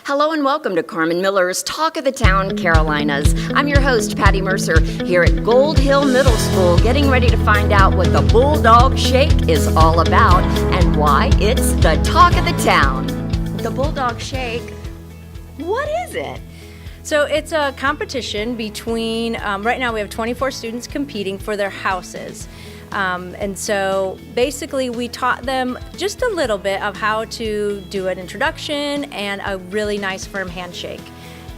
Hello and welcome to Carmen Miller's Talk of the Town Carolinas. I'm your host, Patty Mercer, here at Gold Hill Middle School, getting ready to find out what the Bulldog Shake is all about and why it's the talk of the town. The Bulldog Shake, what is it? So it's a competition between, right now we have 24 students competing for their houses. And so basically we taught them just a little bit of how to do an introduction and a really nice firm handshake.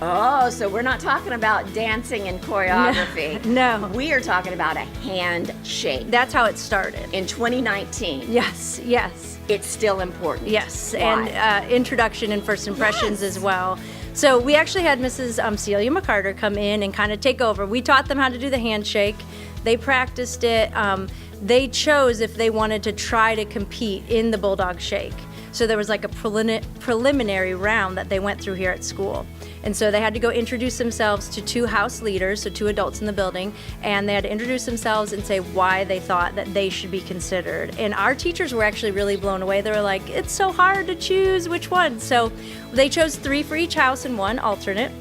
Oh, so we're not talking about dancing and choreography. No. We are talking about a handshake. That's how it started. In 2019. Yes. It's still important. Yes, Why? and introduction and first impressions as well. So we actually had Mrs. Celia McCarter come in and kind of take over. We taught them how to do the handshake. They practiced it. They chose if they wanted to try to compete in the Bulldog Shake. So there was like a preliminary round that they went through here at school. And so they had to go introduce themselves to two house leaders, so two adults in the building, and they had to introduce themselves and say why they thought that they should be considered. And our teachers were actually really blown away. They were like, it's so hard to choose which one. So they chose 3 for each house and 1 alternate.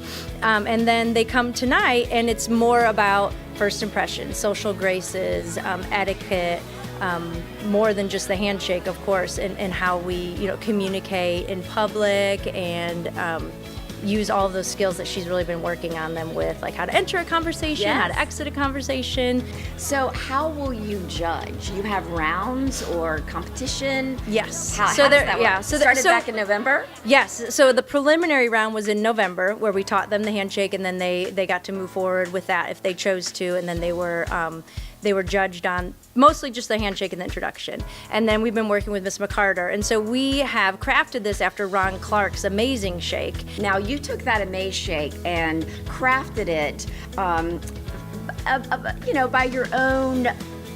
And then they come tonight, and it's more about first impressions, social graces, etiquette, more than just the handshake, of course, and how we, communicate in public and use all of those skills that she's really been working on them with, like how to enter a conversation, Yes. how to exit a conversation. So how will you judge? You have rounds or competition? Yes. How does that work? yeah. Started back in November? Yes. So the preliminary round was in November, where we taught them the handshake, and then they got to move forward with that if they chose to, and then they were judged on mostly just the handshake and the introduction. And then we've been working with Miss McCarter. And so we have crafted this after Ron Clark's Amazing Shake. Now you took that Amaze Shake and crafted it, by your own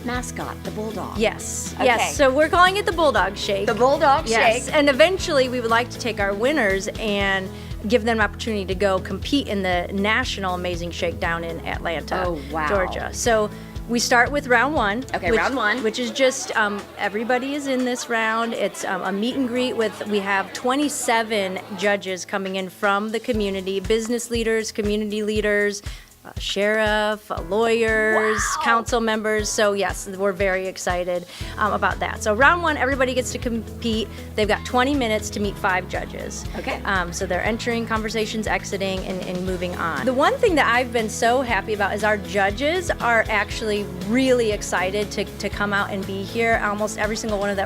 mascot, the Bulldog. Yes. Okay. Yes. So we're calling it the Bulldog Shake. The Bulldog Yes. Shake. And eventually we would like to take our winners and give them an opportunity to go compete in the National Amazing Shake down in Atlanta, Oh, wow. Georgia. So we start with round 1. Okay, round 1. Which is just everybody is in this round. It's a meet and greet we have 27 judges coming in from the community, business leaders, community leaders, sheriff, lawyers, Wow. council members. So yes, we're very excited about that. So round 1, everybody gets to compete. They've got 20 minutes to meet 5 judges. Okay. So they're entering conversations, exiting, and moving on. The one thing that I've been so happy about is our judges are actually really excited to come out and be here. Almost every single one of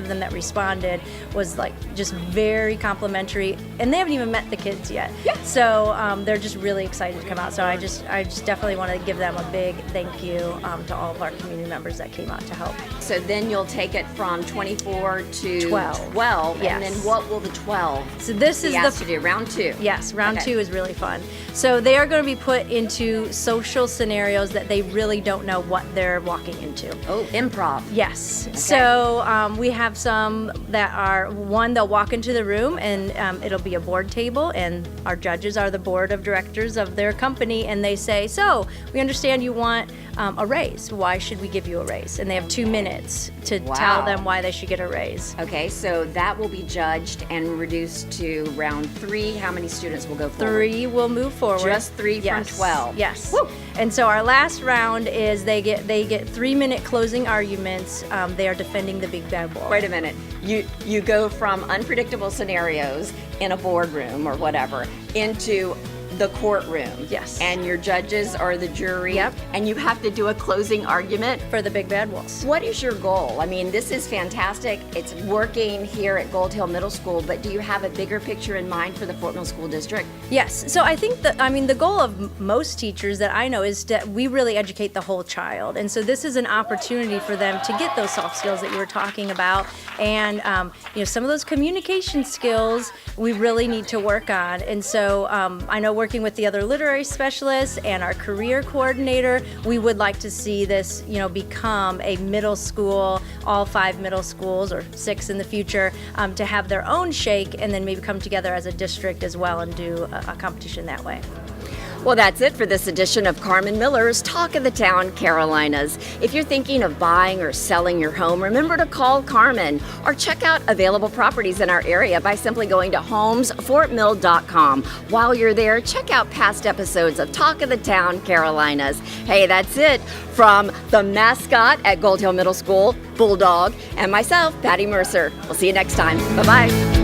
them that responded was like just very complimentary, and they haven't even met the kids yet. Yeah. So they're just really excited to come out. So I just definitely want to give them a big thank you to all of our community members that came out to help. So then you'll take it from 24 to 12. And then Yes. what will the 12 So this be is asked the to do? Round 2? Yes, round Okay. 2 is really fun. So they are going to be put into social scenarios that they really don't know what they're walking into. Oh, improv. Yes. So we have some that are, they'll walk into the room and it'll be a board table, and our judges are the board of directors of their company, and they say, so we understand you want a raise. Why should we give you a raise? And they have 2 minutes to Wow. tell them why they should get a raise. Okay, so that will be judged and reduced to round 3. How many students will go forward? 3 will move forward. Just 3 from Yes. 12. Yes. Woo. And so our last round is they get 3-minute closing arguments. They are defending the Big Bad Wolf. Wait a minute. You go from unpredictable scenarios in a boardroom or whatever into the courtroom. Yes. And your judges are the jury. Yep. And you have to do a closing argument. For the Big Bad Wolves. What is your goal? I mean, this is fantastic. It's working here at Gold Hill Middle School, but do you have a bigger picture in mind for the Fort Mill School District? Yes. So I think the goal of most teachers that I know is that we really educate the whole child. And so this is an opportunity for them to get those soft skills that you were talking about. And, some of those communication skills we really need to work on. And so I know working with the other literary specialists and our career coordinator, we would like to see this, become a middle school, all 5 middle schools, or 6 in the future, to have their own shake, and then maybe come together as a district as well and do a competition that way. Well, that's it for this edition of Carmen Miller's Talk of the Town Carolinas. If you're thinking of buying or selling your home, remember to call Carmen or check out available properties in our area by simply going to homesfortmill.com. While you're there, check out past episodes of Talk of the Town Carolinas. Hey, that's it from the mascot at Gold Hill Middle School, Bulldog, and myself, Patty Mercer. We'll see you next time. Bye-bye.